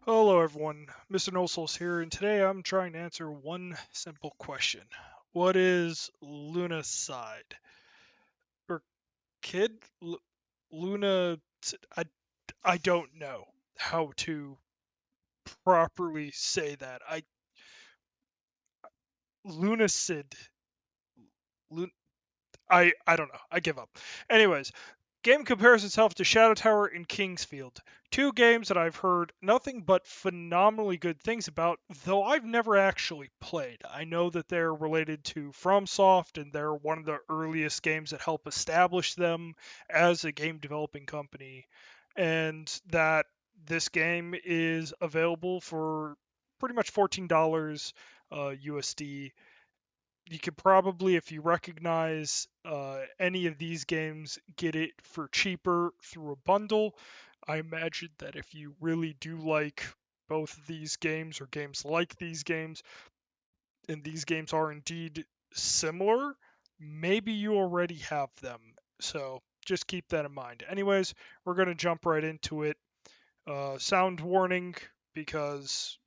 Hello everyone, Mr. NoSouls here, and today I'm trying to answer one simple question. What is Lunacide? Or kid? Luna... I, I don't know how to properly say that. Lunacid. Lun, I don't know. I give up. Anyways, game compares itself to Shadow Tower and Kingsfield, two games that I've heard nothing but phenomenally good things about, though I've never actually played. I know that they're related to FromSoft and they're one of the earliest games that help establish them as a game developing company, and that this game is available for pretty much $14 USD. You could probably, if you recognize any of these games, get it for cheaper through a bundle. I imagine that if you really do like both of these games or games like these games, and these games are indeed similar, maybe you already have them. So just keep that in mind. Anyways, we're going to jump right into it. Sound warning because,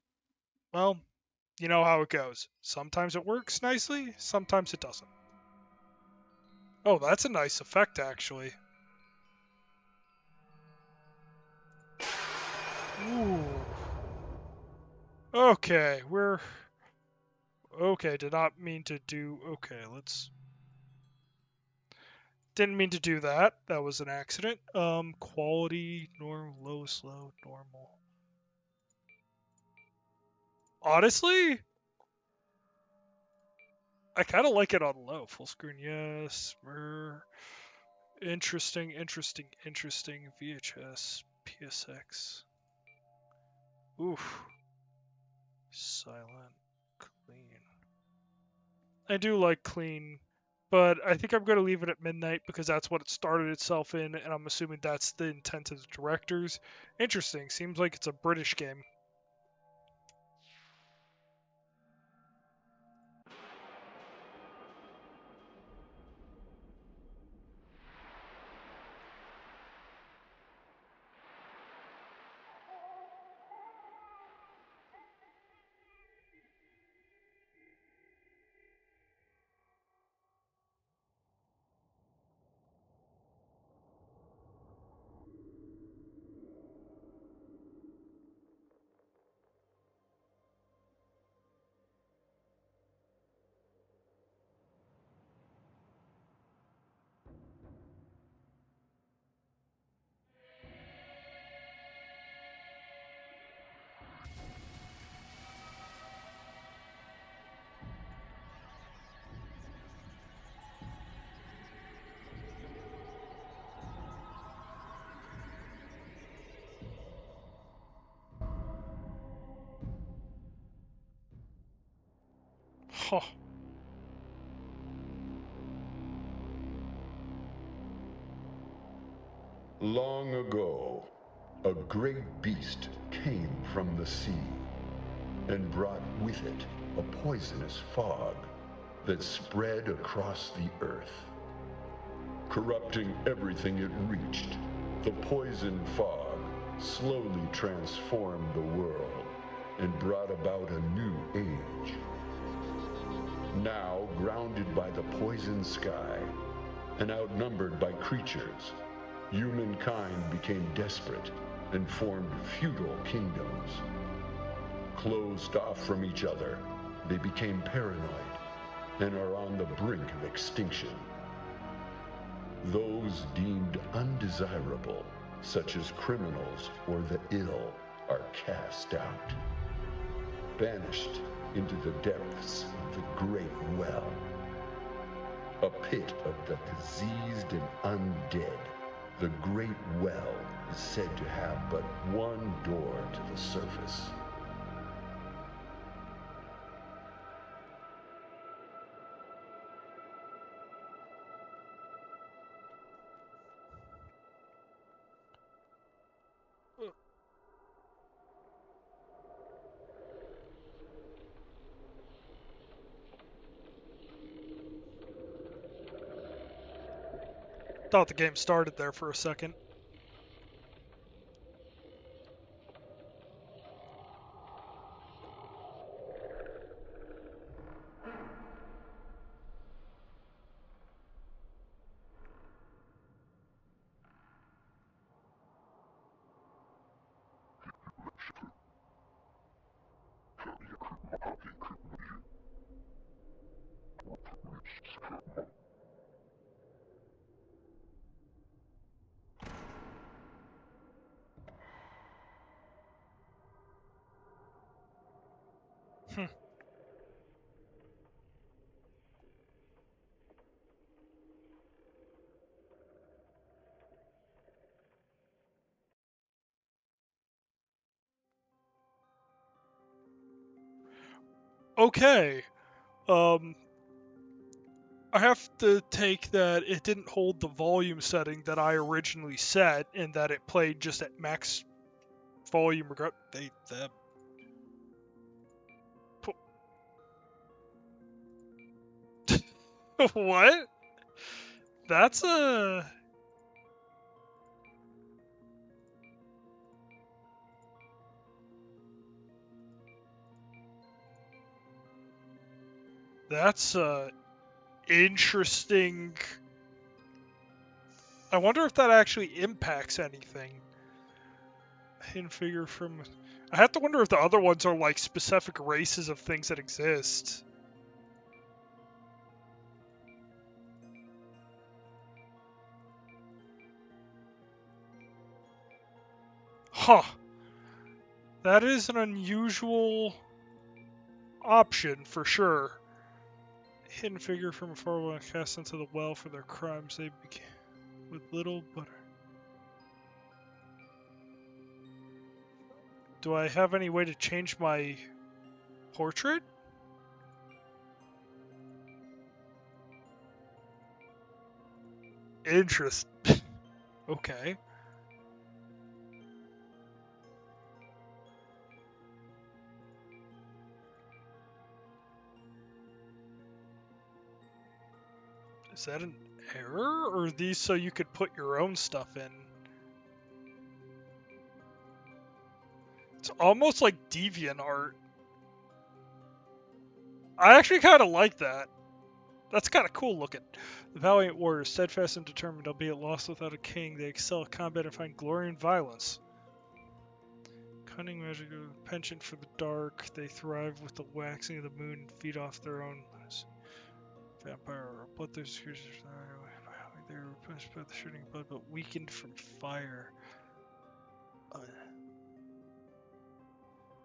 well, you know how it goes. Sometimes it works nicely, sometimes it doesn't. Oh, that's a nice effect, actually. Ooh. Okay, we're... Okay, did not mean to do... Okay, let's... Didn't mean to do that. That was an accident. Quality, normal, low, slow, normal. Honestly, I kind of like it on low. Full screen, yes. Interesting, interesting, interesting. VHS, PSX. Oof. Silent, clean. I do like clean, but I think I'm going to leave it at midnight because that's what it started itself in, and I'm assuming that's the intent of the directors. Interesting. Seems like it's a British game. Huh. Long ago, a great beast came from the sea and brought with it a poisonous fog that spread across the earth. Corrupting everything it reached, the poison fog slowly transformed the world and brought about a new age. Now, grounded by the poison sky and outnumbered by creatures, humankind became desperate and formed feudal kingdoms. Closed off from each other, they became paranoid and are on the brink of extinction. Those deemed undesirable, such as criminals or the ill, are cast out, banished into the depths of the Great Well, a pit of the diseased and undead. The Great Well is said to have but one door to the surface. Thought the game started there for a second. Hmm. Okay. Um, I have to take that it didn't hold the volume setting that I originally set, and that it played just at max volume. They them. What? That's a that's interesting. I wonder if that actually impacts anything. Hidden figure from. I have to wonder if the other ones are like specific races of things that exist. Huh. That is an unusual option for sure. Hidden figure from afar when cast into the well for their crimes they began with little but. Do I have any way to change my portrait? Interest. Okay. Is that an error? Or are these so you could put your own stuff in? It's almost like deviant art. I actually kind of like that. That's kind of cool looking. The valiant warriors, steadfast and determined, albeit lost without a king, they excel at combat and find glory in violence. Cunning magic, penchant for the dark, they thrive with the waxing of the moon and feed off their own vampire or bloodthirsty creatures. They are replenished by the shooting blood, but weakened from fire. Uh,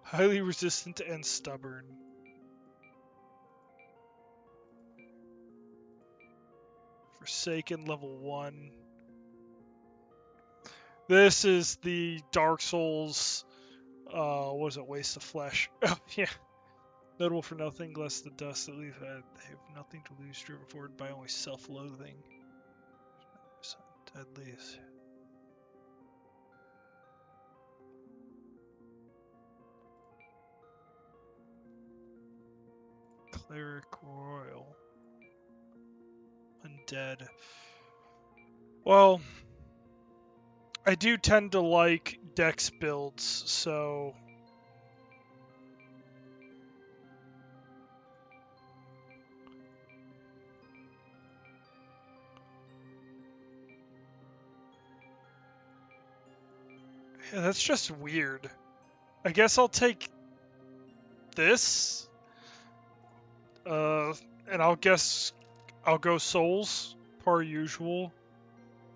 highly resistant and stubborn. Forsaken level 1. This is the Dark Souls, what is it, Waste of Flesh. Oh, yeah. Notable for nothing less the dust that leave. They have nothing to lose, driven forward by only self-loathing. Deadliest. Cleric Royal. Undead. Well, I do tend to like dex builds, so yeah, that's just weird. I guess I'll take this, uh, and I'll go souls per usual.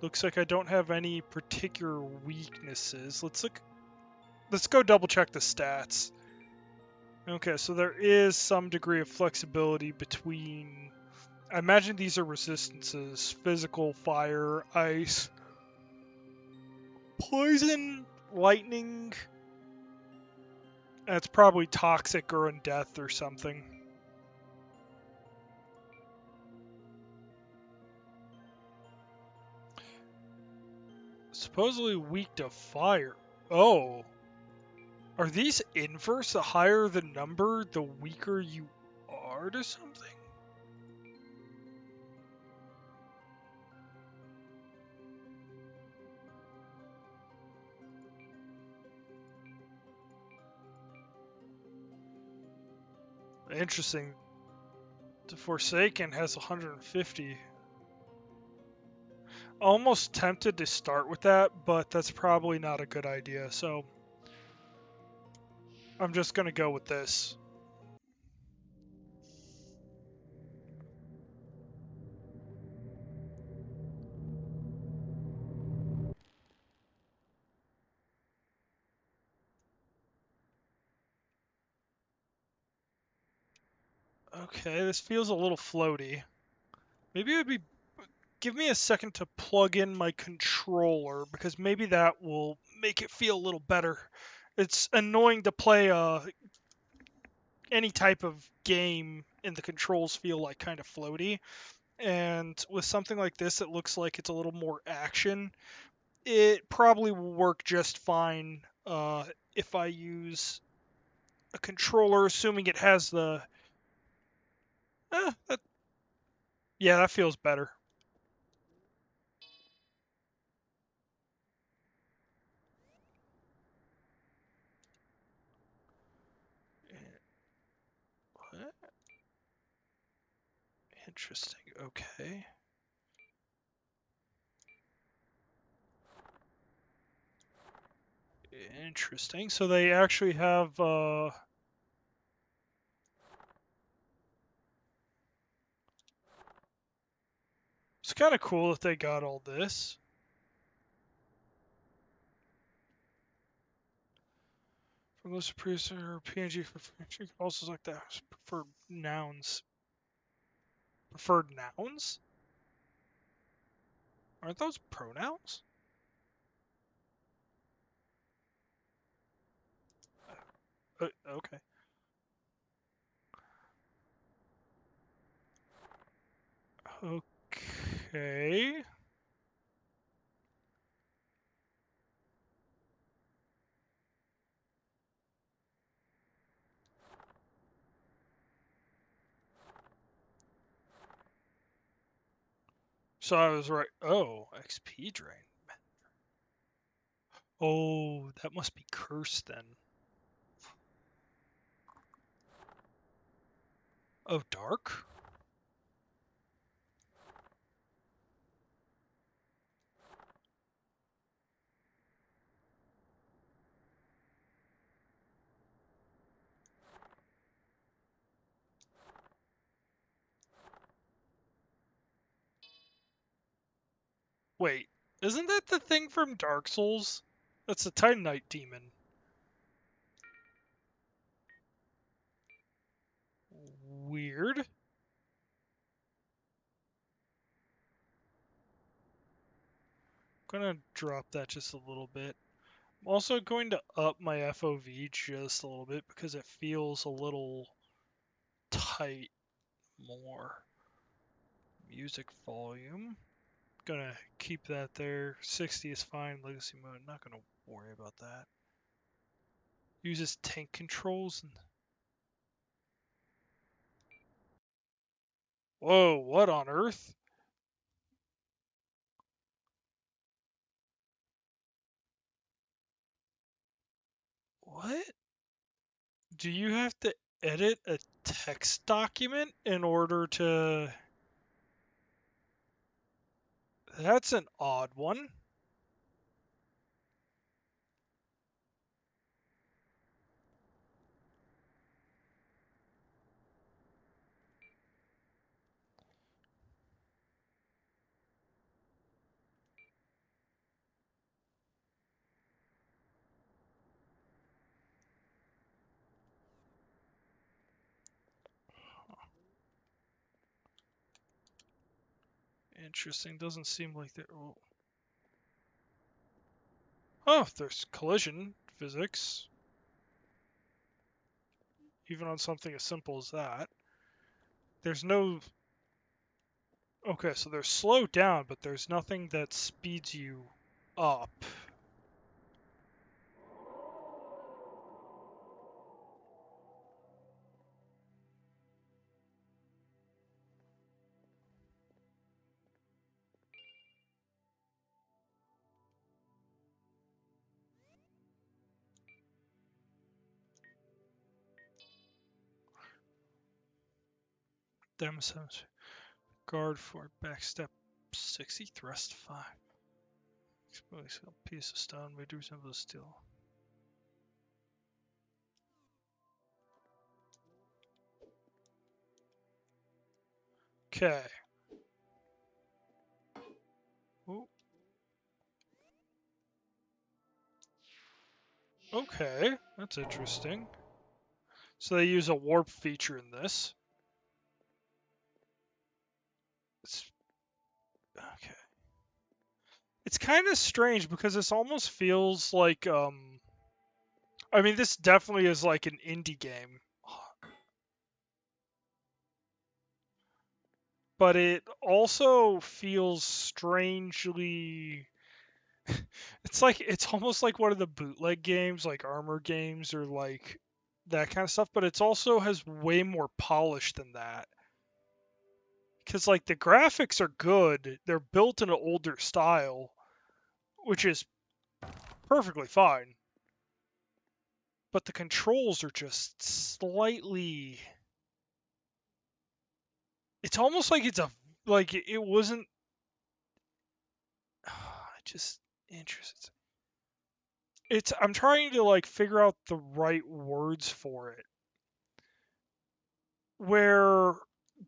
Looks like I don't have any particular weaknesses. Let's go double check the stats. Okay, so there is some degree of flexibility between. I imagine these are resistances: physical, fire, ice, poison, lightning. That's probably toxic or undeath or something. Supposedly weak to fire. Oh. Are these inverse? The higher the number, the weaker you are to something? Interesting. The Forsaken has 150. Almost tempted to start with that, but that's probably not a good idea, so I'm just gonna go with this. Okay, this feels a little floaty. Maybe it would be. Give me a second to plug in my controller because maybe that will make it feel a little better. It's annoying to play any type of game and the controls feel like kind of floaty. And with something like this, it looks like it's a little more action. It probably will work just fine if I use a controller, assuming it has the. That, yeah, that feels better. What? Interesting. Okay. Interesting. So they actually have. It's kind of cool that they got all this. From those producer PNG for PNG also like that. Preferred nouns. Preferred nouns? Aren't those pronouns? Okay. Okay. So I was right. Oh, XP drain. Oh, that must be cursed then. Oh, dark? Wait, isn't that the thing from Dark Souls? That's the Titanite demon. Weird. Gonna drop that just a little bit. I'm also going to up my FOV just a little bit because it feels a little tight more. Music volume. Gonna keep that there. 60 is fine. Legacy mode. Not gonna worry about that. Uses tank controls. Whoa, what on earth? What? Do you have to edit a text document in order to... That's an odd one. Interesting. Doesn't seem like there... Oh, there's collision physics. Even on something as simple as that. There's no... Okay, so they're slowed down, but there's nothing that speeds you up. Demonstrates guard for backstep 60, thrust 5. Expose a piece of stone may resemble steel. Okay. Okay, that's interesting. So they use a warp feature in this. It's, okay. It's kind of strange because this almost feels like I mean this definitely is like an indie game, but it also feels strangely it's like it's almost like one of the bootleg games like armor games or like that kind of stuff, but it's also has way more polish than that. Cuz like the graphics are good, they're built in an older style, which is perfectly fine, but the controls are just slightly it's almost like it's a like it wasn't just interesting. It's I'm trying to like figure out the right words for it where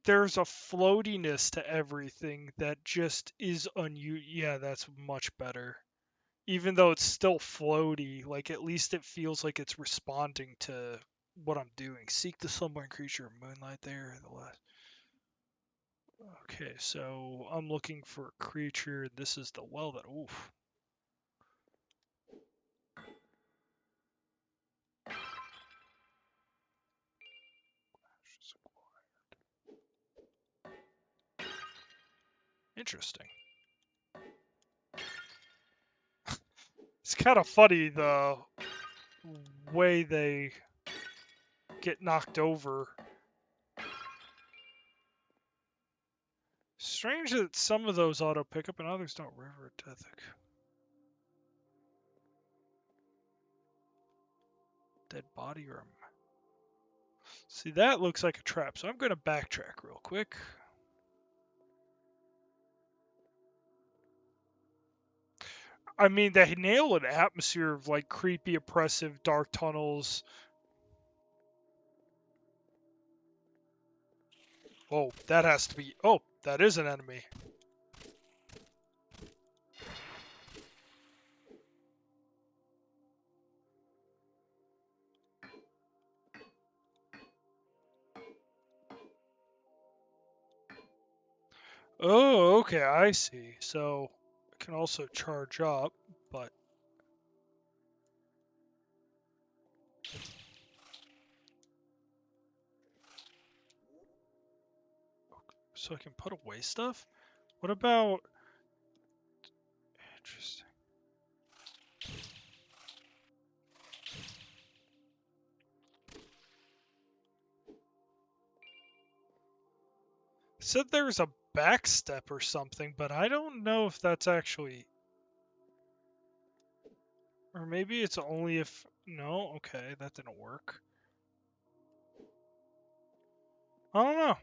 there's a floatiness to everything that just is yeah, that's much better. Even though it's still floaty, like at least it feels like it's responding to what I'm doing. Seek the slumbering creature, moonlight there. The last. Okay, so I'm looking for a creature. This is the well that. Oof. Interesting. It's kind of funny the way they get knocked over. Strange that some of those auto pickup and others don't. River Ethic. Dead body room. See, that looks like a trap, so I'm going to backtrack real quick. I mean, they nail an atmosphere of like creepy, oppressive, dark tunnels. Oh, that has to be. Oh, that is an enemy. Oh, okay, I see. So it can also charge up, but so I can put away stuff. What about? Interesting. Said there's a back step or something, but I don't know if that's actually. Or maybe it's only if. No, okay, that didn't work. I don't know.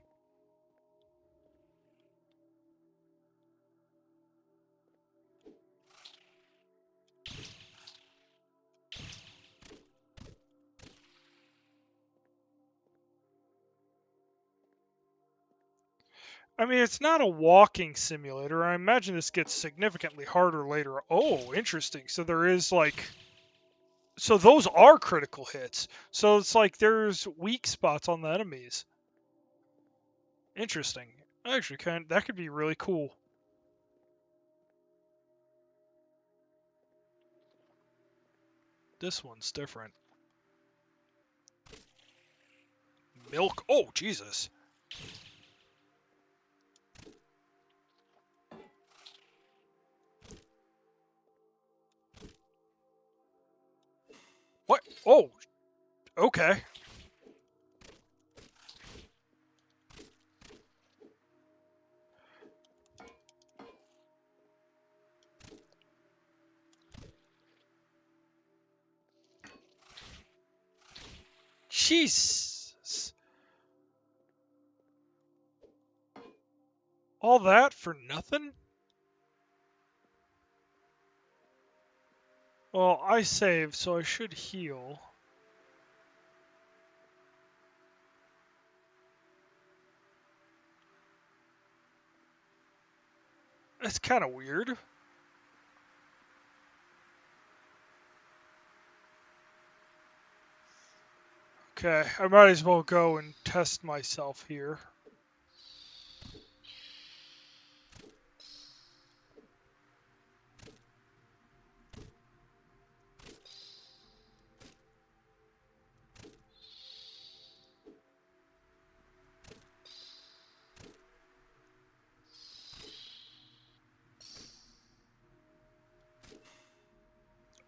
I mean, it's not a walking simulator. I imagine this gets significantly harder later. Oh, interesting. So there is like. So those are critical hits. So it's like there's weak spots on the enemies. Interesting. Actually, that could be really cool. This one's different. Milk. Oh, Jesus. What? Oh, okay. Jesus. All that for nothing? Well, I saved, so I should heal. That's kind of weird. Okay, I might as well go and test myself here.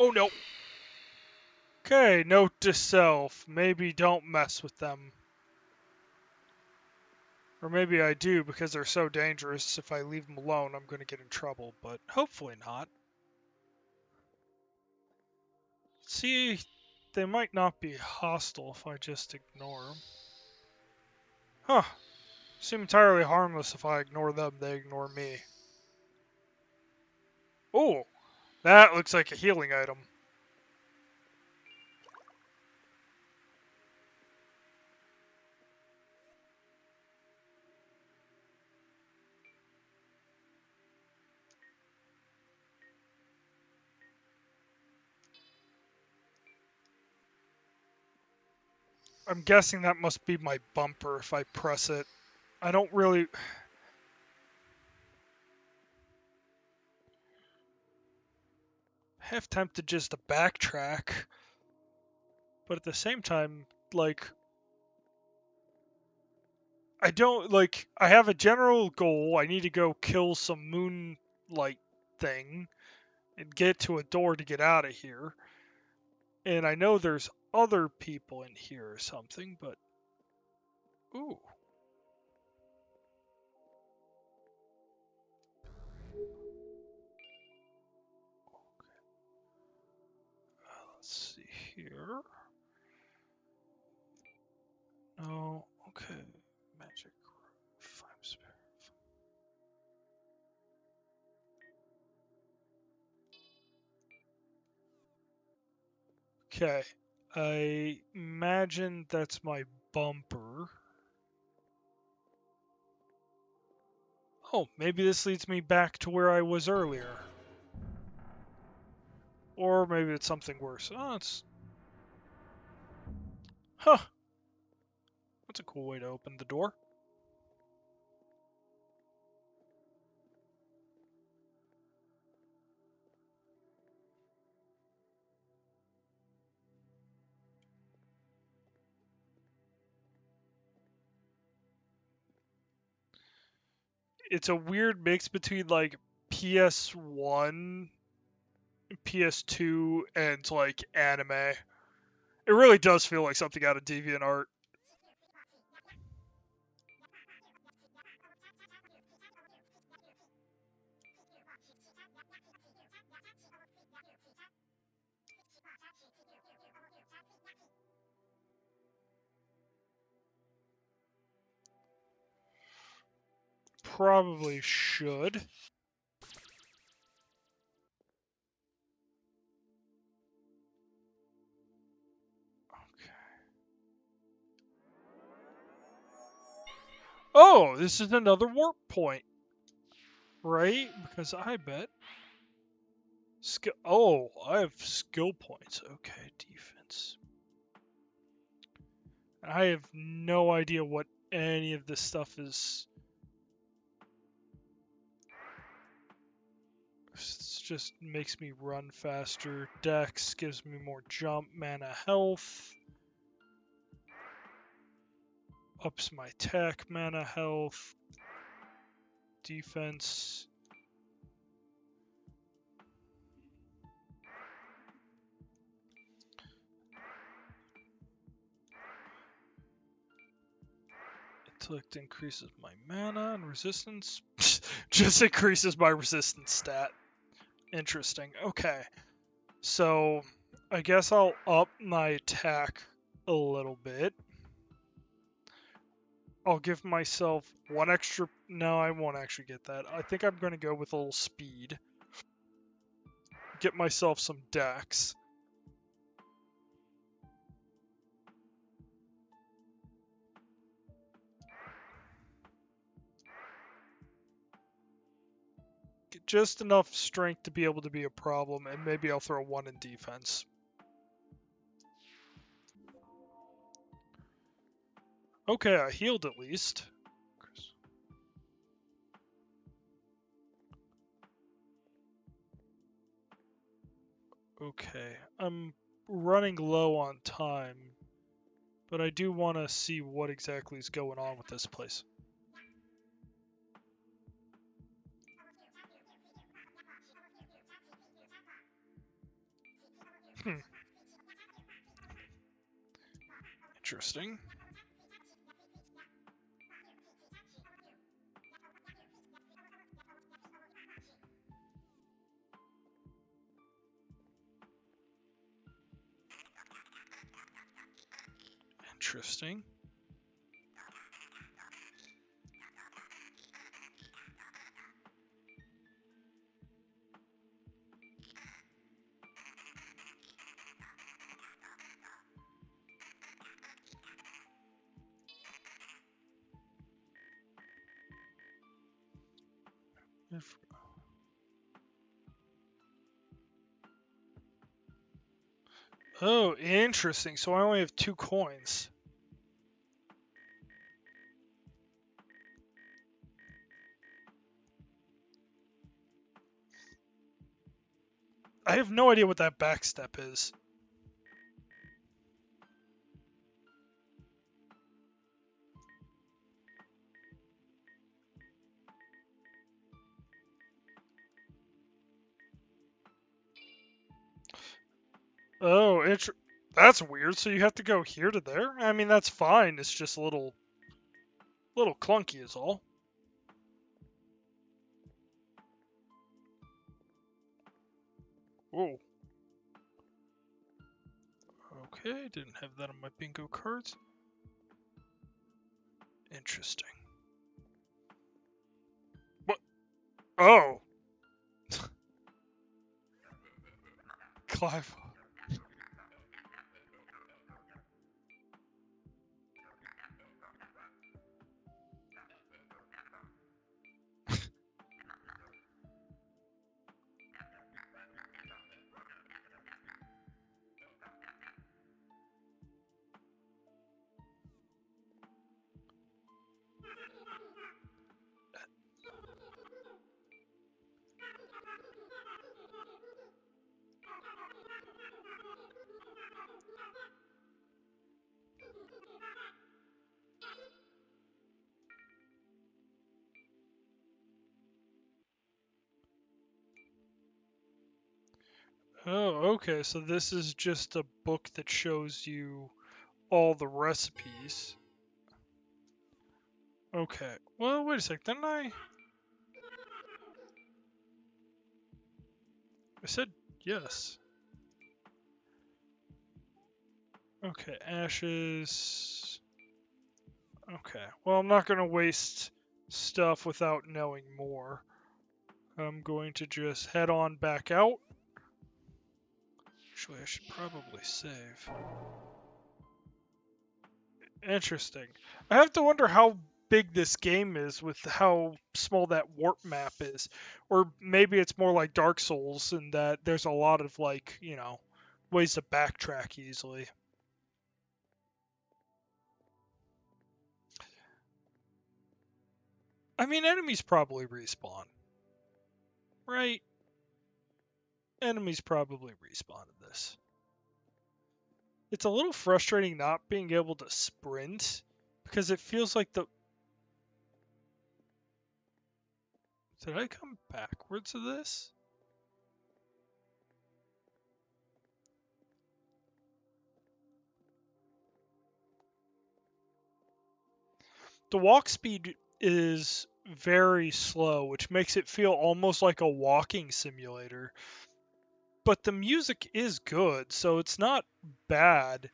Oh no. Okay, note to self. Maybe don't mess with them. Or maybe I do because they're so dangerous. If I leave them alone, I'm going to get in trouble, but hopefully not. See, they might not be hostile if I just ignore them. Huh. Seem entirely harmless if I ignore them, they ignore me. Oh, that looks like a healing item. I'm guessing that must be my bumper if I press it. I don't really... half tempted just to backtrack. But at the same time, like... I don't, like... I have a general goal. I need to go kill some moonlight thing and get to a door to get out of here. And I know there's other people in here or something, but... Ooh. Let's see here. No, okay. Magic. 5 spare. Okay. I imagine that's my bumper. Oh, maybe this leads me back to where I was earlier. Or maybe it's something worse. Oh, it's... Huh. That's a cool way to open the door. It's a weird mix between, like, PS1, PS2, and, like, anime. It really does feel like something out of DeviantArt. Probably should. Oh, this is another warp point, right? Because I bet skill. Oh, I have skill points. Okay, defense. I have no idea what any of this stuff is. It just makes me run faster. Dex gives me more jump, mana, health. Ups my tech, mana, health, defense. Intellect increases my mana and resistance. Just increases my resistance stat. Interesting. Okay. So I guess I'll up my attack a little bit. I'll give myself one extra. No, I won't actually get that. I think I'm going to go with a little speed. Get myself some dex. Get just enough strength to be able to be a problem, and maybe I'll throw one in defense. Okay, I healed at least. Okay, I'm running low on time, but I do want to see what exactly is going on with this place. Interesting. Interesting. Oh, interesting. So I only have 2 coins. I have no idea what that backstep is. Oh, that's weird. So you have to go here to there? I mean, that's fine. It's just a little clunky is all. Whoa. Okay, didn't have that on my bingo cards. Interesting. What? Oh. Clive. Oh, okay. So this is just a book that shows you all the recipes. Okay. Well, wait a sec. Didn't I said yes. Okay, ashes. Okay. Well, I'm not going to waste stuff without knowing more. I'm going to just head on back out. Actually, I should probably save. Interesting. I have to wonder how big this game is with how small that warp map is. Or maybe it's more like Dark Souls in that there's a lot of, like, ways to backtrack easily. I mean, enemies probably respawn, right? Enemies probably respawn in this. It's a little frustrating not being able to sprint because it feels like the. Did I come backwards to this? The walk speed is very slow, which makes it feel almost like a walking simulator. But the music is good, so it's not bad.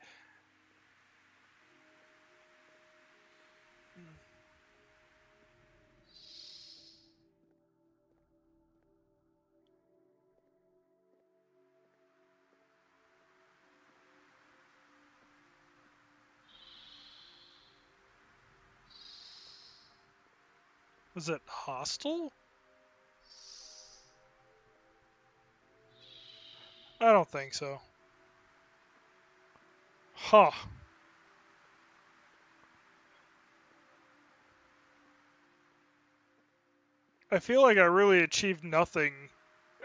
Was it Hostile? I don't think so. Huh. I feel like I really achieved nothing.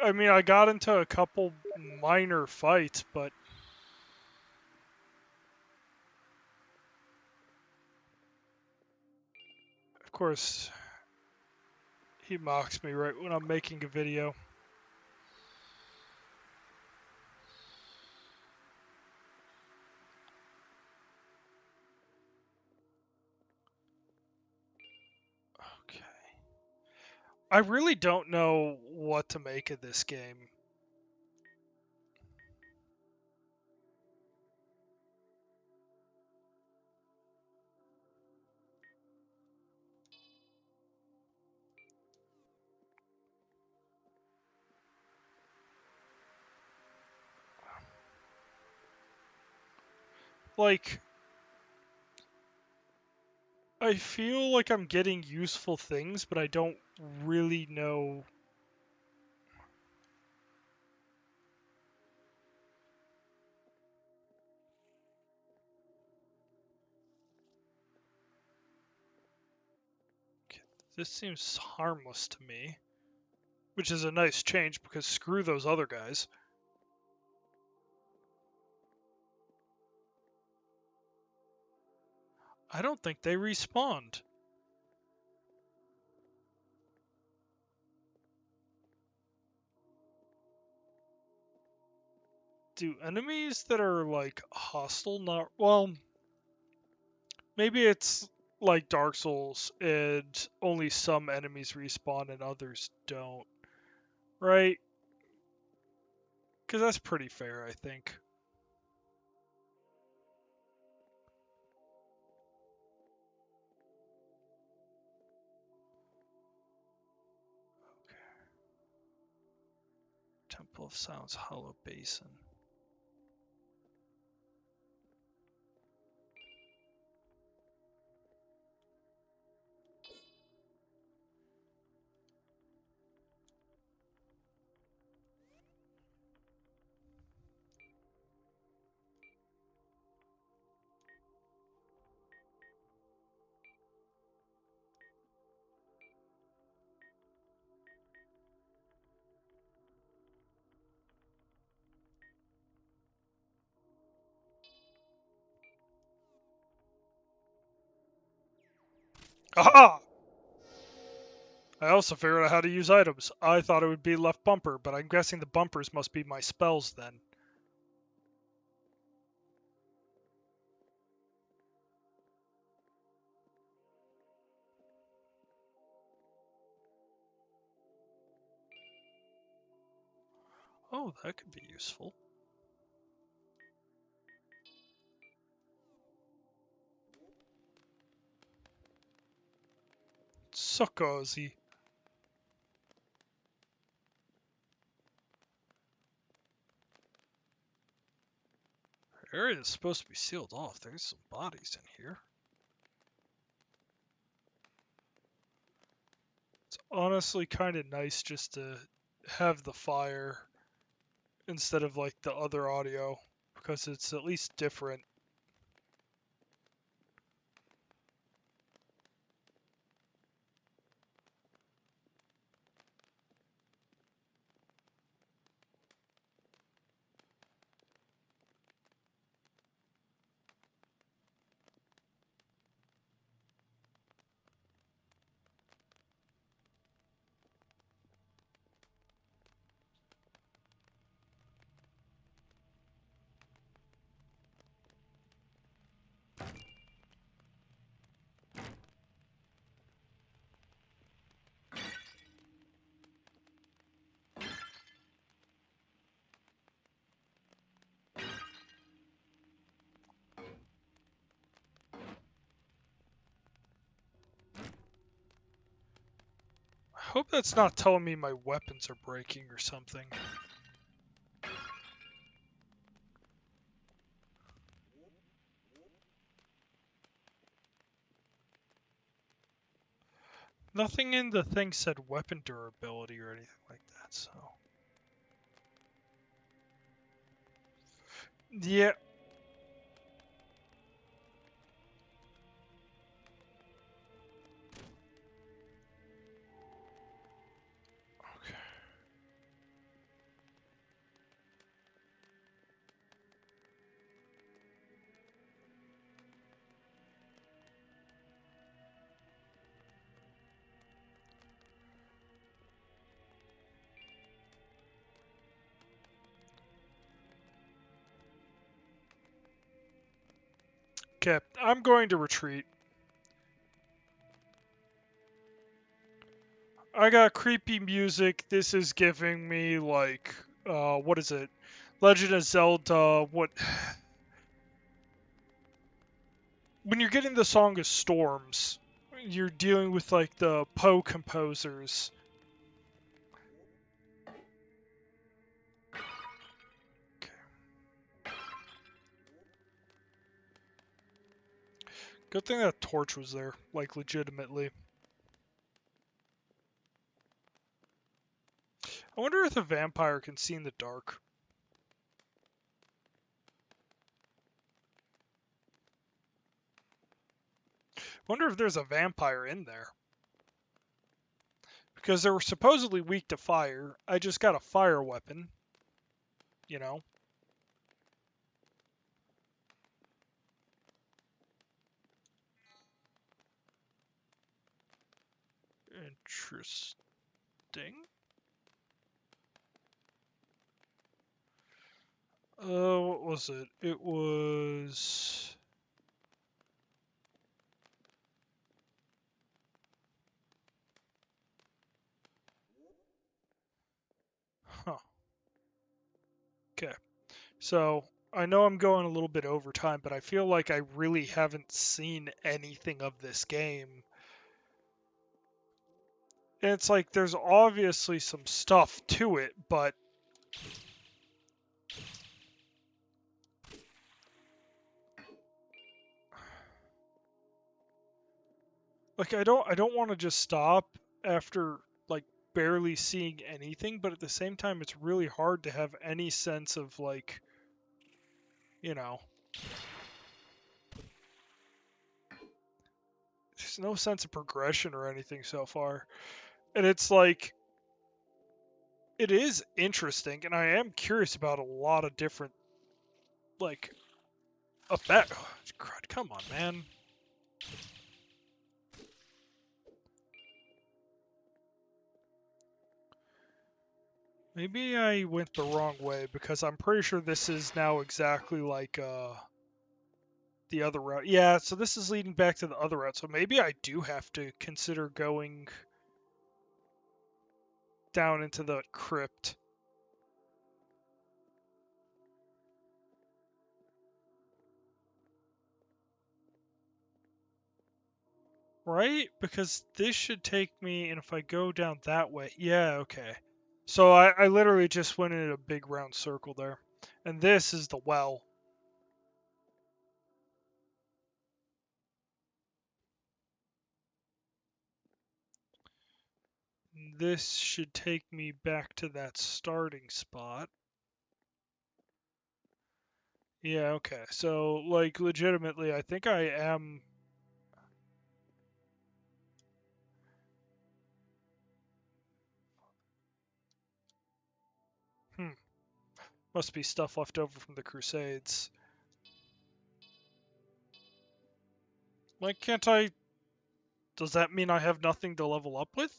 I mean, I got into a couple minor fights, but of course, he mocks me right when I'm making a video. I really don't know what to make of this game. Like, I feel like I'm getting useful things, but I don't really know. This seems harmless to me, which is a nice change because screw those other guys. I don't think they respawned. Do enemies that are like hostile not, well, maybe it's like Dark Souls and only some enemies respawn and others don't, right? Because that's pretty fair, I think. Temple of Silence Hollow Basin. Aha! I also figured out how to use items. I thought it would be left bumper, but I'm guessing the bumpers must be my spells then. Oh, that could be useful. So cozy. The area is supposed to be sealed off. There's some bodies in here. It's honestly kind of nice just to have the fire instead of like the other audio because it's at least different. I hope that's not telling me my weapons are breaking or something. Nothing in the thing said weapon durability or anything like that, so. Yeah. Okay. Okay, I'm going to retreat. I got creepy music. This is giving me like, what is it? Legend of Zelda. What? When you're getting the Song of Storms, you're dealing with like the Poe composers. Good thing that torch was there, like legitimately. I wonder if a vampire can see in the dark. I wonder if there's a vampire in there. Because they were supposedly weak to fire. I just got a fire weapon. You know? Interesting. What was it? It was... Huh. Okay. So, I know I'm going a little bit over time, but I feel like I really haven't seen anything of this game. And it's like there's obviously some stuff to it, but like I don't want to just stop after like barely seeing anything, but at the same time it's really hard to have any sense of like, you know, there's no sense of progression or anything so far. And it's like it is interesting and I am curious about a lot of different like effect. Oh, crud, come on, man. Maybe I went the wrong way because I'm pretty sure this is now exactly like the other route. Yeah, so this is leading back to the other route. So maybe I do have to consider going down into the crypt. Right? Because this should take me, and if I go down that way, yeah, okay. So I literally just went in a big round circle there. And this is the well. This should take me back to that starting spot. Yeah, okay. So, like, legitimately, I think I am. Hmm. Must be stuff left over from the Crusades. Like, can't I. Does that mean I have nothing to level up with?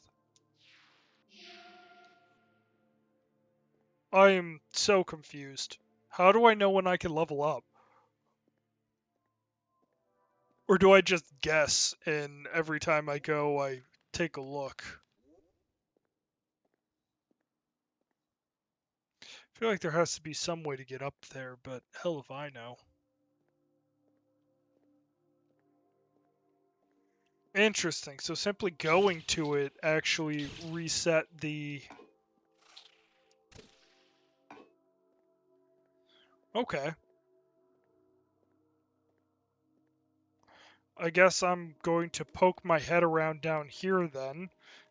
I am so confused. How do I know when I can level up? Or do I just guess and every time I go, I take a look? I feel like there has to be some way to get up there, but hell if I know. Interesting. So simply going to it actually reset the... Okay. I guess I'm going to poke my head around down here then,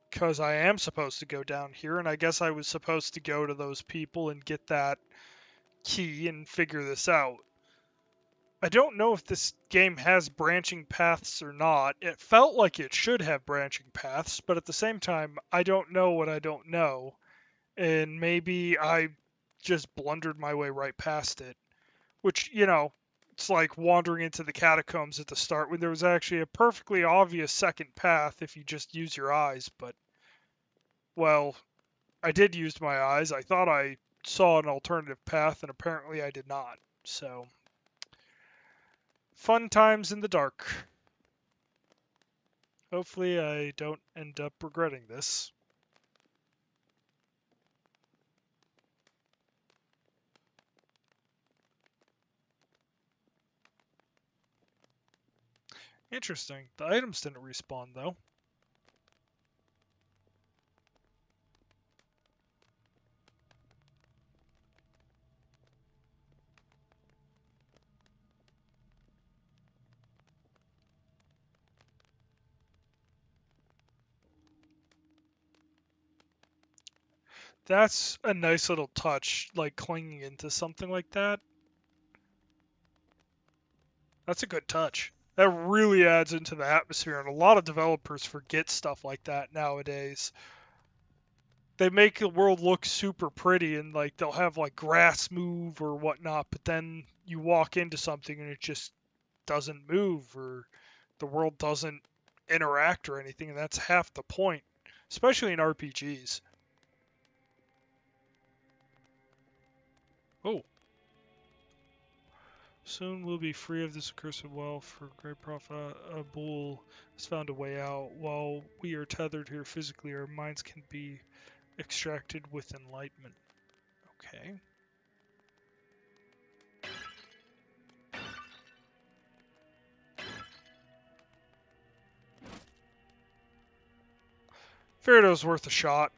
because I am supposed to go down here, and I guess I was supposed to go to those people and get that key and figure this out. I don't know if this game has branching paths or not. It felt like it should have branching paths, but at the same time, I don't know what I don't know, and maybe I just blundered my way right past it. Which, it's like wandering into the catacombs at the start when there was actually a perfectly obvious second path if you just use your eyes, but, well, I did use my eyes. I thought I saw an alternative path, and apparently I did not. So, fun times in the dark. Hopefully I don't end up regretting this. Interesting. The items didn't respawn, though. That's a nice little touch, like clinging into something like that. That's a good touch. That really adds into the atmosphere, and a lot of developers forget stuff like that nowadays. They make the world look super pretty, and like they'll have like grass move or whatnot, but then you walk into something and it just doesn't move, or the world doesn't interact or anything, and that's half the point, especially in RPGs. Oh, soon we'll be free of this accursed well. For great profit, a bull has found a way out. While we are tethered here physically, our minds can be extracted with enlightenment. Okay. Figured it was worth a shot.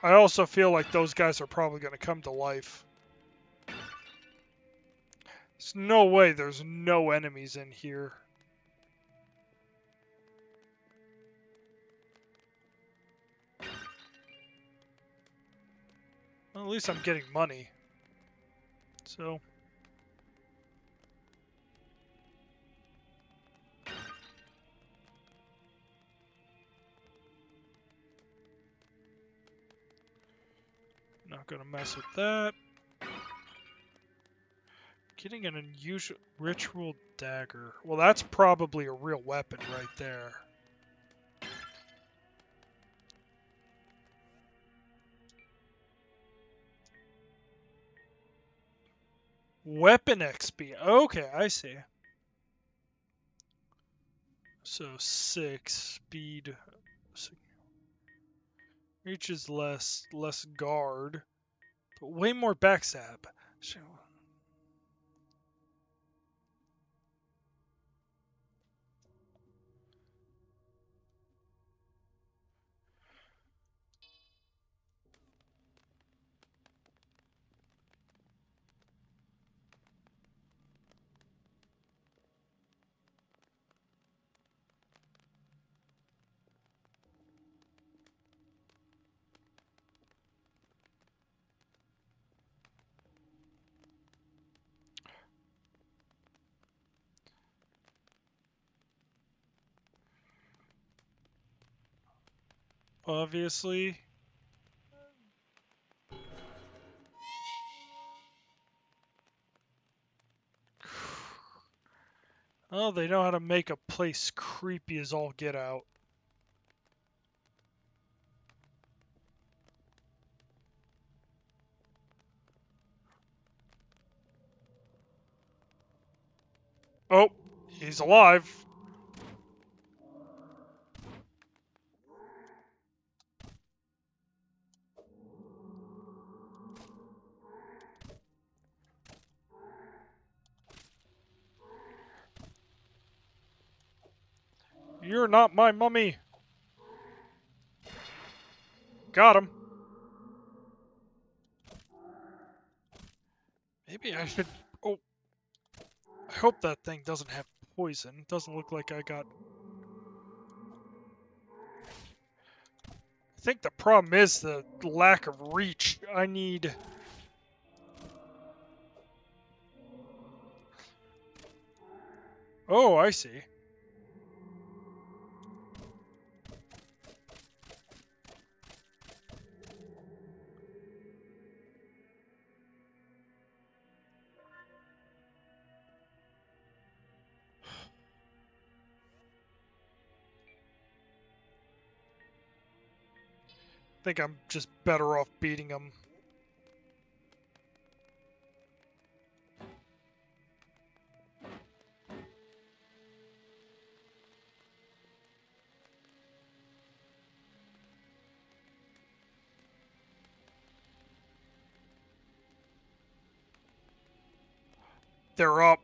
I also feel like those guys are probably going to come to life. There's no way there's no enemies in here. Well, at least I'm getting money. So, not going to mess with that. Getting an unusual ritual dagger. Well, that's probably a real weapon right there. Weapon XP. Okay, I see. So 6 speed, reaches less guard, but way more backstab. So, obviously, oh, they know how to make a place creepy as all get out. Oh, he's alive. You're not my mummy. Got him. Maybe I should. Oh, I hope that thing doesn't have poison. Doesn't look like I got. I think the problem is the lack of reach. I need. Oh, I see. I think I'm just better off beating them. They're up.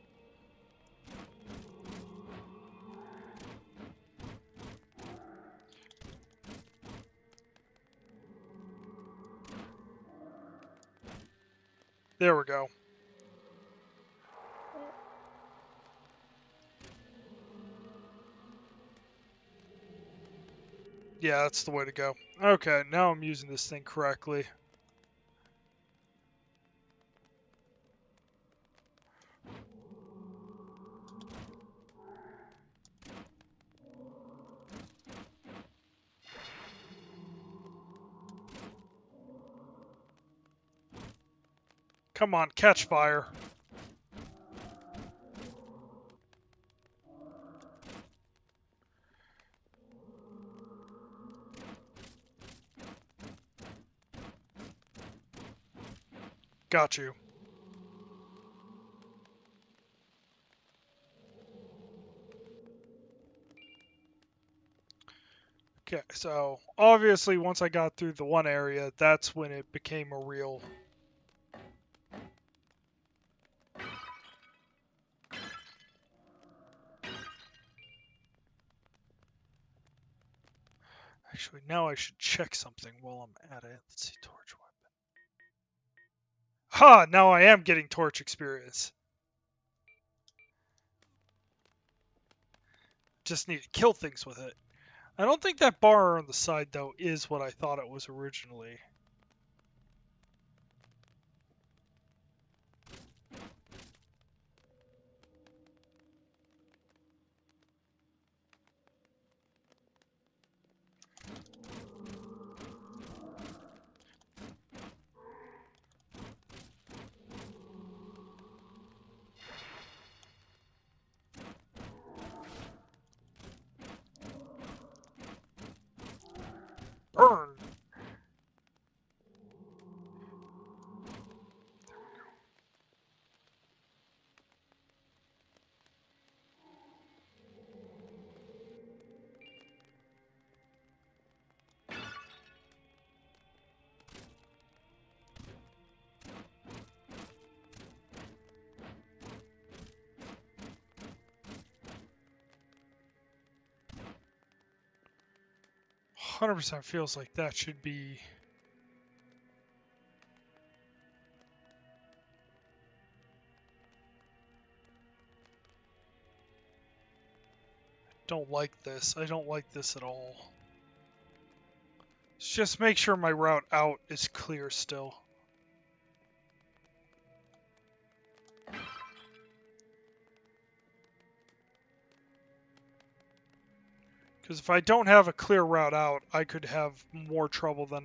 There we go. Yeah, that's the way to go. Okay, now I'm using this thing correctly. Come on, catch fire. Got you. Okay, so obviously once I got through the one area, that's when it became a real... Actually, now I should check something while I'm at it. Let's see, torch weapon. Ha! Now I am getting torch experience. Just need to kill things with it. I don't think that bar on the side, though, is what I thought it was originally. Burn! 100% feels like that should be... Don't like this. I don't like this at all. Let's just make sure my route out is clear still. Because if I don't have a clear route out, I could have more trouble than...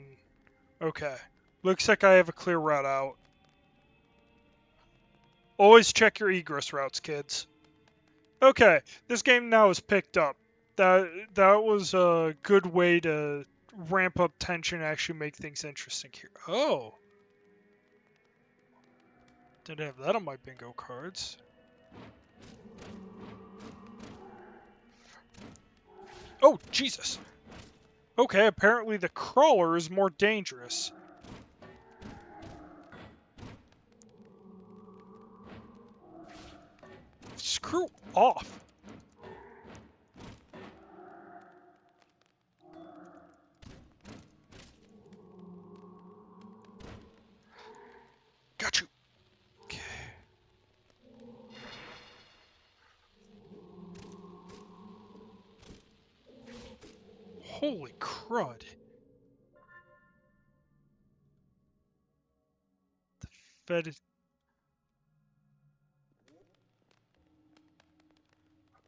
Okay. Looks like I have a clear route out. Always check your egress routes, kids. Okay, this game now is picked up. That was a good way to ramp up tension and actually make things interesting here. Oh, didn't have that on my bingo cards. Oh, Jesus. Okay, apparently the crawler is more dangerous. Screw off. Got you. Okay. Holy crud. The Fed is...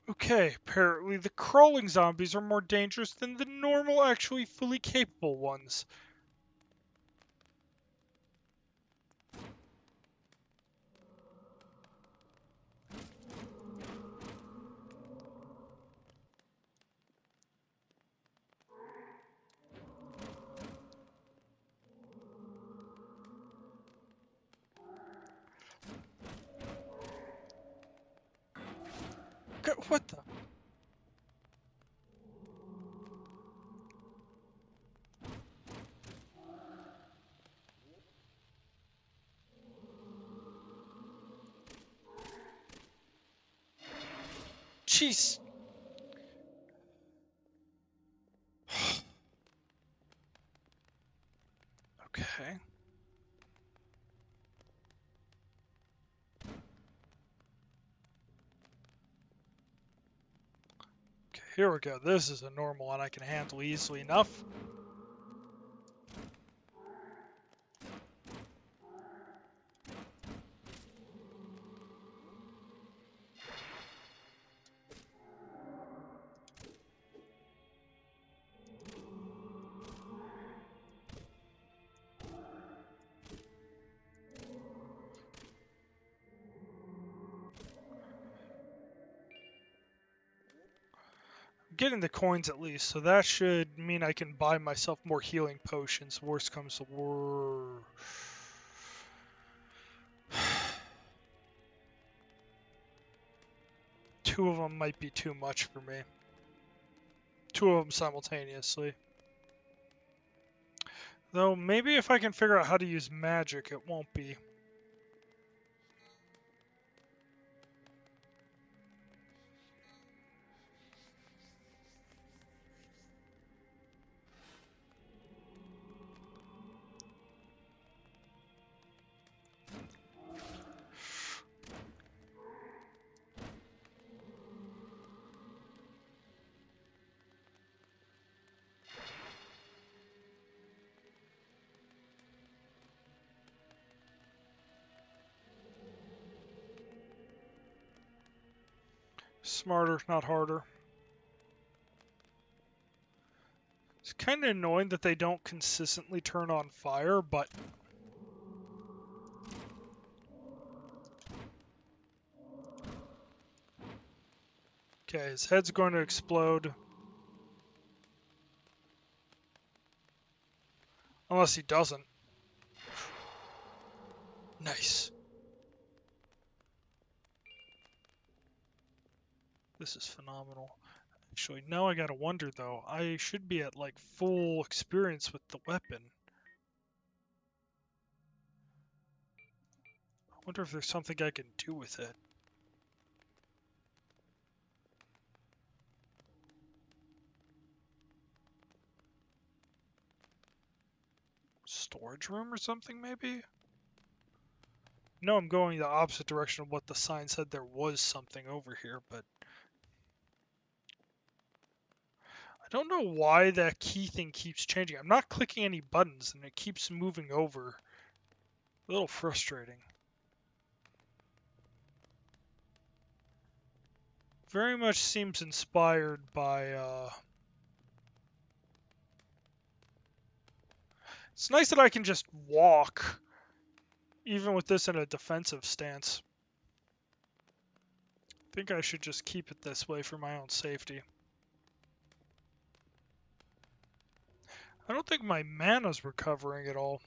Okay, apparently the crawling zombies are more dangerous than the normal, actually fully capable ones. What the? Jeez. Okay. Here we go. This is a normal one I can handle easily enough. Getting the coins at least, so that should mean I can buy myself more healing potions. Worst comes to worst. Two of them might be too much for me. Two of them simultaneously. Though maybe if I can figure out how to use magic, it won't be. Smarter, not harder. It's kind of annoying that they don't consistently turn on fire, but... Okay, his head's going to explode. Unless he doesn't. Nice. This is phenomenal. Actually, now I gotta wonder though. I should be at like full experience with the weapon. I wonder if there's something I can do with it. Storage room or something maybe? No, I'm going the opposite direction of what the sign said there was something over here, but I don't know why that key thing keeps changing. I'm not clicking any buttons and it keeps moving over. A little frustrating. Very much seems inspired by, It's nice that I can just walk, even with this in a defensive stance. I think I should just keep it this way for my own safety. I don't think my mana's recovering at all.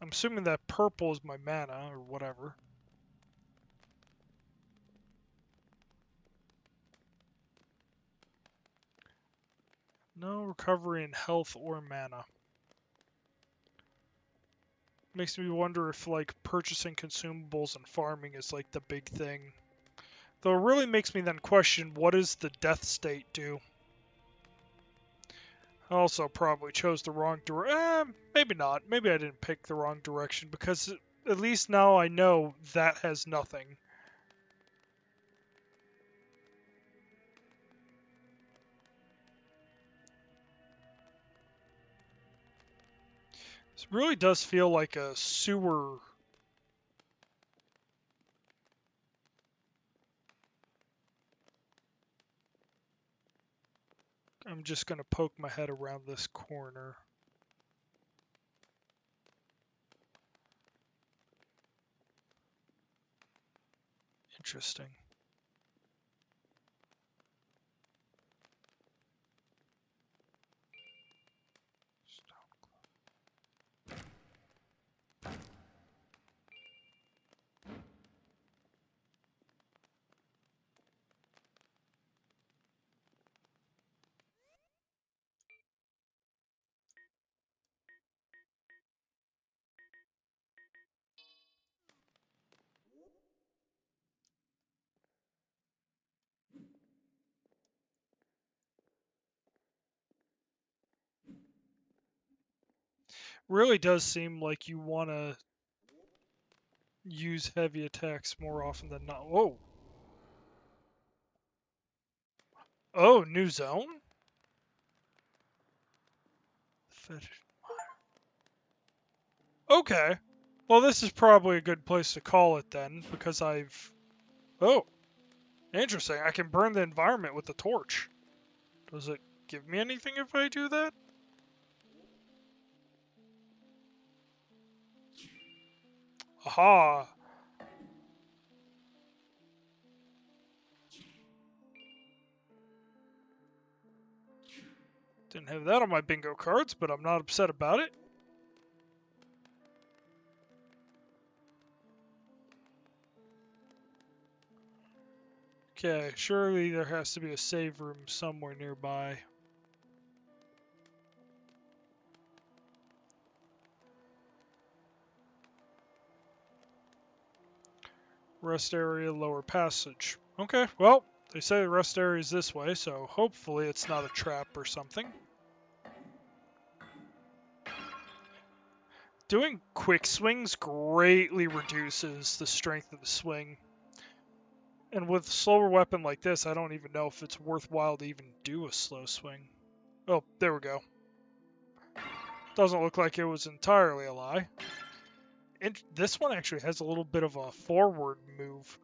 I'm assuming that purple is my mana, or whatever. No recovery in health or mana. Makes me wonder if, like, purchasing consumables and farming is, like, the big thing. Though it really makes me then question, what does the death state do? I also probably chose the wrong direction. Maybe not. Maybe I didn't pick the wrong direction, because at least now I know that has nothing. This really does feel like a sewer. I'm just going to poke my head around this corner. Interesting. Really does seem like you want to use heavy attacks more often than not. Whoa! Oh, new zone? Okay. Well, this is probably a good place to call it then, because I've... Oh, interesting. I can burn the environment with the torch. Does it give me anything if I do that? Aha! Didn't have that on my bingo cards, but I'm not upset about it. Okay, surely there has to be a save room somewhere nearby. Rest area, lower passage. Okay, well, they say the rest area is this way, so hopefully it's not a trap or something. Doing quick swings greatly reduces the strength of the swing. And with a slower weapon like this, I don't even know if it's worthwhile to even do a slow swing. Oh, there we go. Doesn't look like it was entirely a lie. And this one actually has a little bit of a forward move.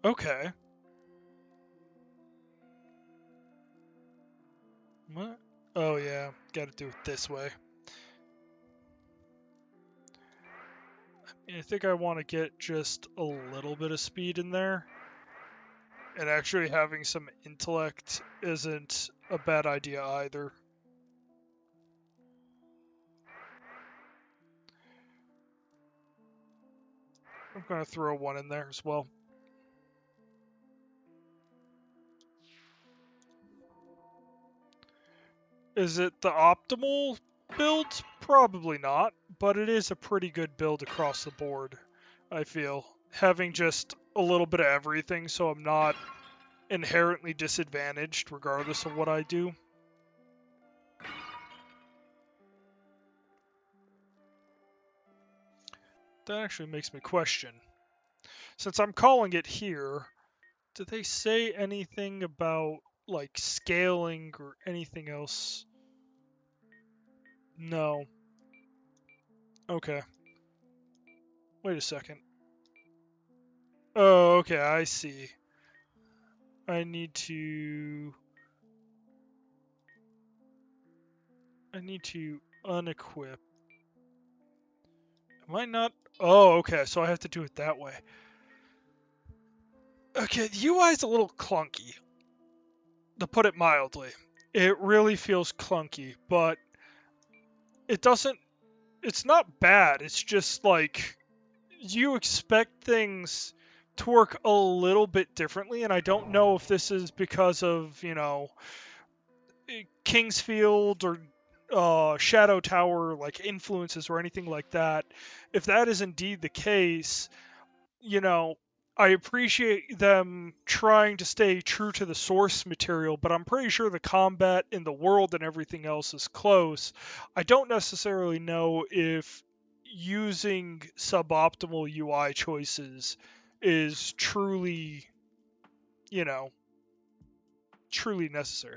Okay. What? Oh yeah, gotta do it this way. I think I want to get just a little bit of speed in there. And actually having some intellect isn't a bad idea either. I'm going to throw one in there as well. Is it the optimal build? Probably not, but it is a pretty good build across the board, I feel. Having just a little bit of everything so I'm not inherently disadvantaged regardless of what I do. That actually makes me question. Since I'm calling it here, did they say anything about like scaling or anything else? No. Okay. Wait a second. Oh, okay, I see. I need to unequip. Am I not? Oh, okay, so I have to do it that way. Okay, the UI is a little clunky, to put it mildly. It really feels clunky, but it doesn't it's not bad. It's just like you expect things to work a little bit differently, and I don't know if this is because of, Kingsfield or Shadow Tower like influences or anything like that. If that is indeed the case, you know, I appreciate them trying to stay true to the source material, but I'm pretty sure the combat in the world and everything else is close. I don't necessarily know if using suboptimal UI choices is truly, you know, truly necessary.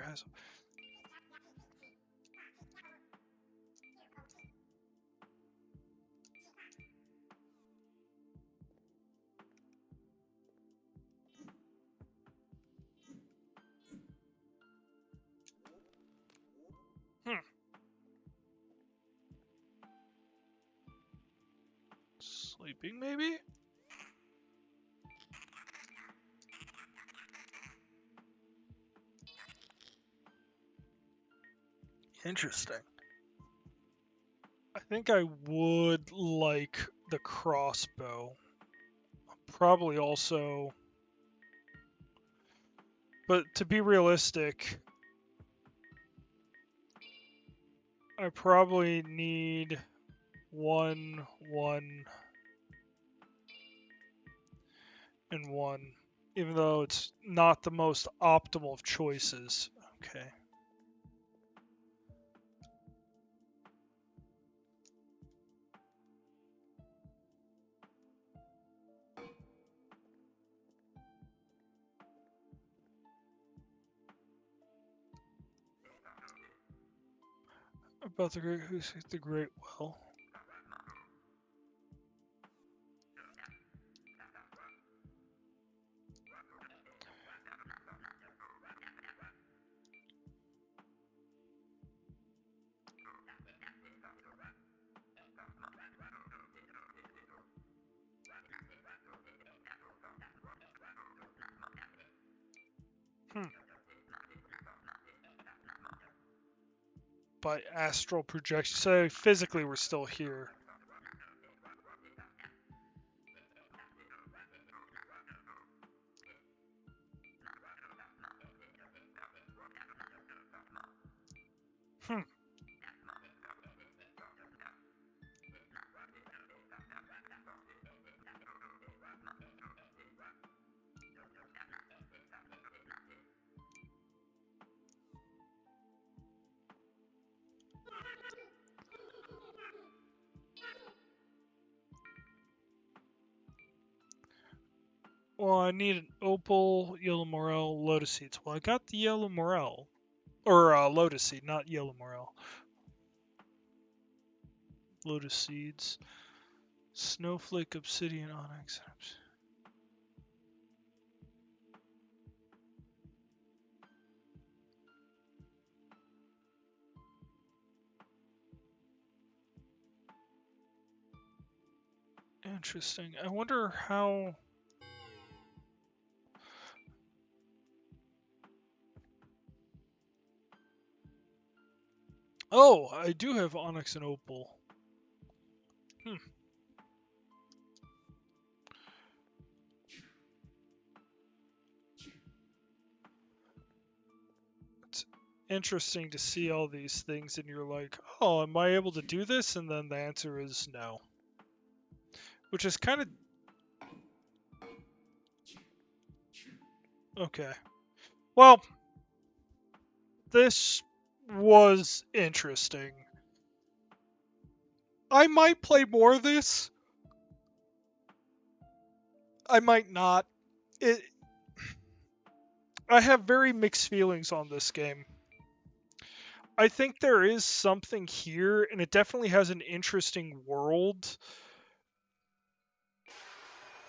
Hmm. Sleeping maybe? Interesting. I think I would like the crossbow. Probably also, but to be realistic, I probably need one, one, and one, even though it's not the most optimal of choices. Okay. About the great who's the great well. Hmm. By astral projection. So physically we're still here. Hmm. Well, I need an opal, yellow morel, lotus seeds. Well, I got the yellow morel. Or lotus seed, not yellow morel. Lotus seeds. Snowflake, obsidian, onyx. Interesting. I wonder how. Oh, I do have onyx and opal. Hmm. It's interesting to see all these things, and you're like, oh, am I able to do this? And then the answer is no. Which is kind of. Okay. Well, this was interesting. I might play more of this. I might not. It. I have very mixed feelings on this game. I think there is something here, and it definitely has an interesting world,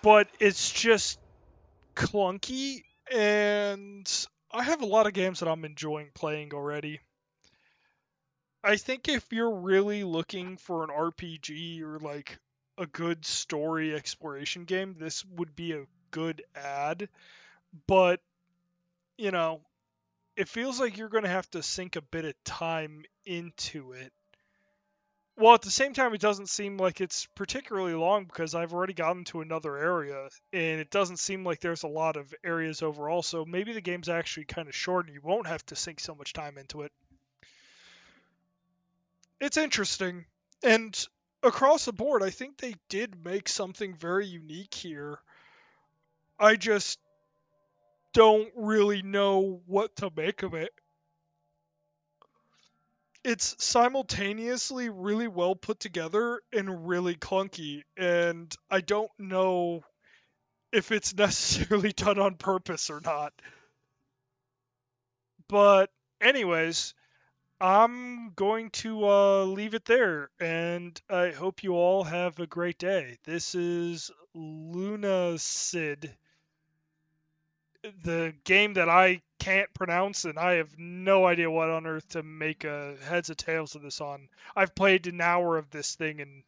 but it's just clunky, and I have a lot of games that I'm enjoying playing already. I think if you're really looking for an RPG or like a good story exploration game, this would be a good ad, but you know, it feels like you're going to have to sink a bit of time into it. Well, at the same time, it doesn't seem like it's particularly long because I've already gotten to another area, and it doesn't seem like there's a lot of areas overall. So maybe the game's actually kind of short, and you won't have to sink so much time into it. It's interesting, and across the board, I think they did make something very unique here. I just don't really know what to make of it. It's simultaneously really well put together and really clunky, and I don't know if it's necessarily done on purpose or not. But anyways, I'm going to leave it there, and I hope you all have a great day. This is Lunacid, the game that I can't pronounce, and I have no idea what on earth to make heads or tails of this on. I've played an hour of this thing, and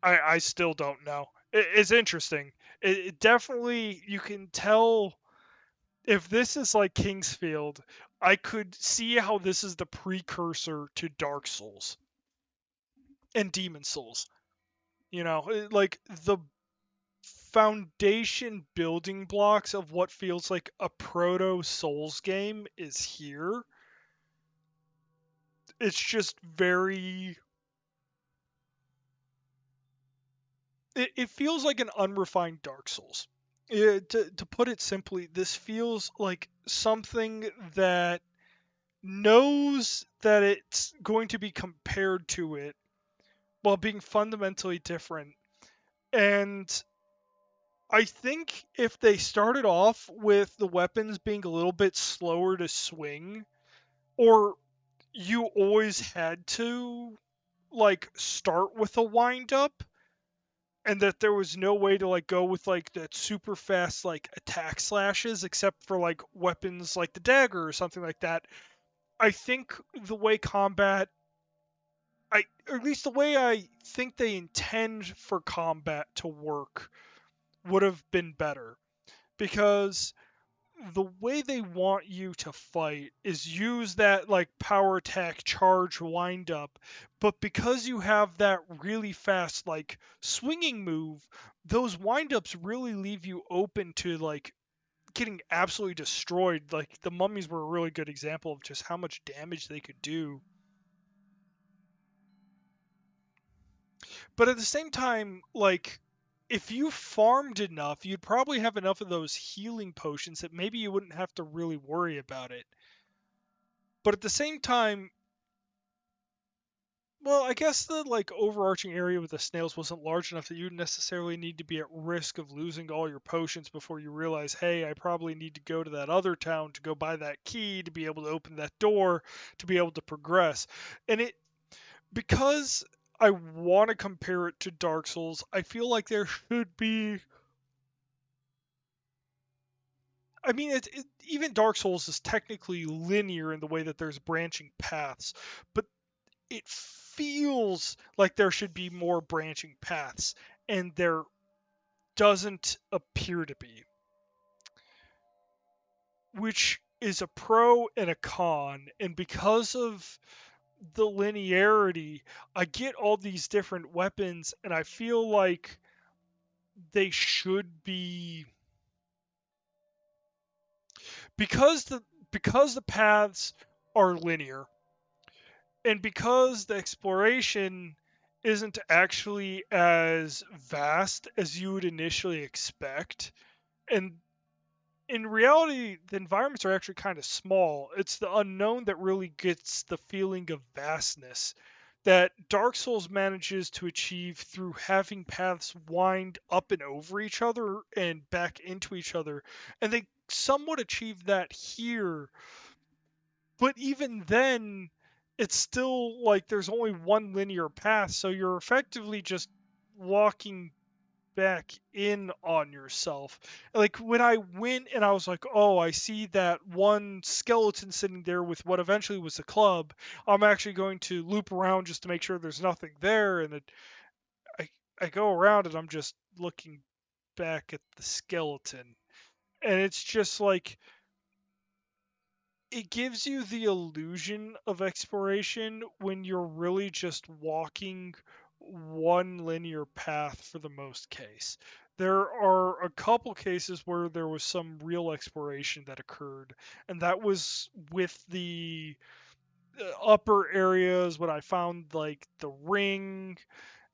I still don't know. It's interesting. It definitely, you can tell if this is like Kingsfield, I could see how this is the precursor to Dark Souls and Demon Souls. Like the foundation building blocks of what feels like a proto Souls game is here. It's just very. It feels like an unrefined Dark Souls. To put it simply, this feels like something that knows that it's going to be compared to it while being fundamentally different. And I think if they started off with the weapons being a little bit slower to swing, or you always had to like start with a wind up, and that there was no way to like go with like that super fast like attack slashes except for like weapons like the dagger or something like that. I think the way combat or at least the way I think they intend for combat to work would have been better, because the way they want you to fight is use that like power attack charge wind up, but because you have that really fast like swinging move, those wind ups really leave you open to like getting absolutely destroyed. Like the mummies were a really good example of just how much damage they could do. But at the same time, like if you farmed enough, you'd probably have enough of those healing potions that maybe you wouldn't have to really worry about it. But at the same time, well, I guess the like overarching area with the snails wasn't large enough that you necessarily need to be at risk of losing all your potions before you realize, hey, I probably need to go to that other town to go buy that key to be able to open that door to be able to progress. And it because I want to compare it to Dark Souls, I feel like there should be. I mean, even Dark Souls is technically linear in the way that there's branching paths, but it feels like there should be more branching paths, and there doesn't appear to be, which is a pro and a con. And because of the linearity, I get all these different weapons, and I feel like they should be, because the paths are linear, and because the exploration isn't actually as vast as you would initially expect, and in reality the environments are actually kind of small. It's the unknown that really gets the feeling of vastness that Dark Souls manages to achieve through having paths wind up and over each other and back into each other, and they somewhat achieve that here. But even then, it's still like there's only one linear path, so you're effectively just walking back in on yourself. Like when I went and I was like, oh, I see that one skeleton sitting there with what eventually was a club. I'm actually going to loop around just to make sure there's nothing there, and I I go around and I'm just looking back at the skeleton, and it's just like it gives you the illusion of exploration when you're really just walking one linear path for the most case. There are a couple cases where there was some real exploration that occurred, and that was with the upper areas when I found like the ring,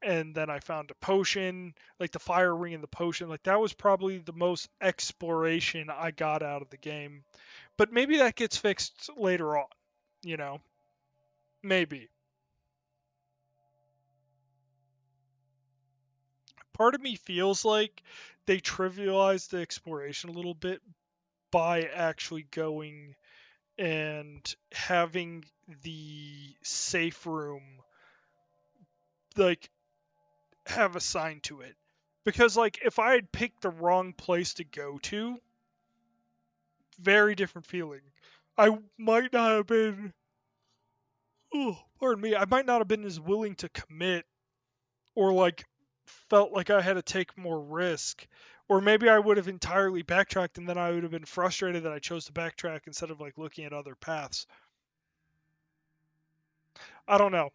and then I found a potion, like the fire ring and the potion. Like that was probably the most exploration I got out of the game. But maybe that gets fixed later on, you know? Maybe. Part of me feels like they trivialized the exploration a little bit by actually going and having the safe room like have assigned to it. Because like if I had picked the wrong place to go to, very different feeling. I might not have been, oh, pardon me, I might not have been as willing to commit, or like felt like I had to take more risk. Or maybe I would have entirely backtracked and then I would have been frustrated that I chose to backtrack instead of like looking at other paths. I don't know.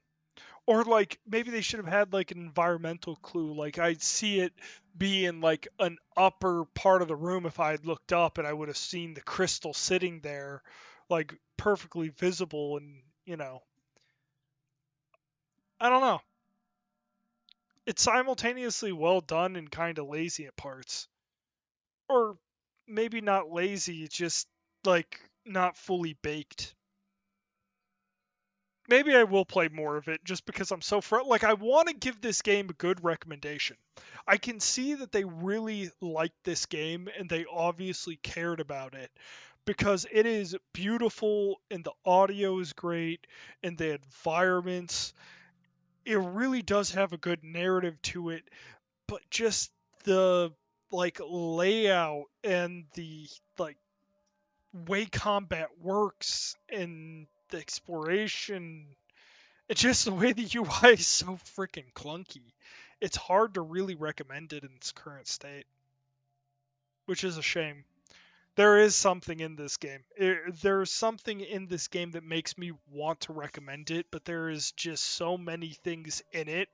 Or like maybe they should have had like an environmental clue. Like I'd see it be in like an upper part of the room if I had looked up, and I would have seen the crystal sitting there like perfectly visible. And I don't know. It's simultaneously well done and kind of lazy at parts. Or maybe not lazy, it's just like not fully baked. Maybe I will play more of it just because I'm so like I want to give this game a good recommendation. I can see that they really liked this game and they obviously cared about it. because it is beautiful and the audio is great and the environments. It really does have a good narrative to it, but just the like layout and the like way combat works and the exploration, it's just the way the UI is so freaking clunky. It's hard to really recommend it in its current state, which is a shame. There is something in this game. There's something in this game that makes me want to recommend it, but there is just so many things in it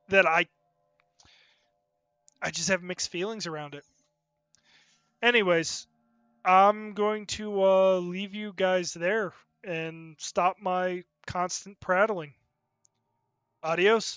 that I just have mixed feelings around it. Anyways, I'm going to leave you guys there and stop my constant prattling. Adios.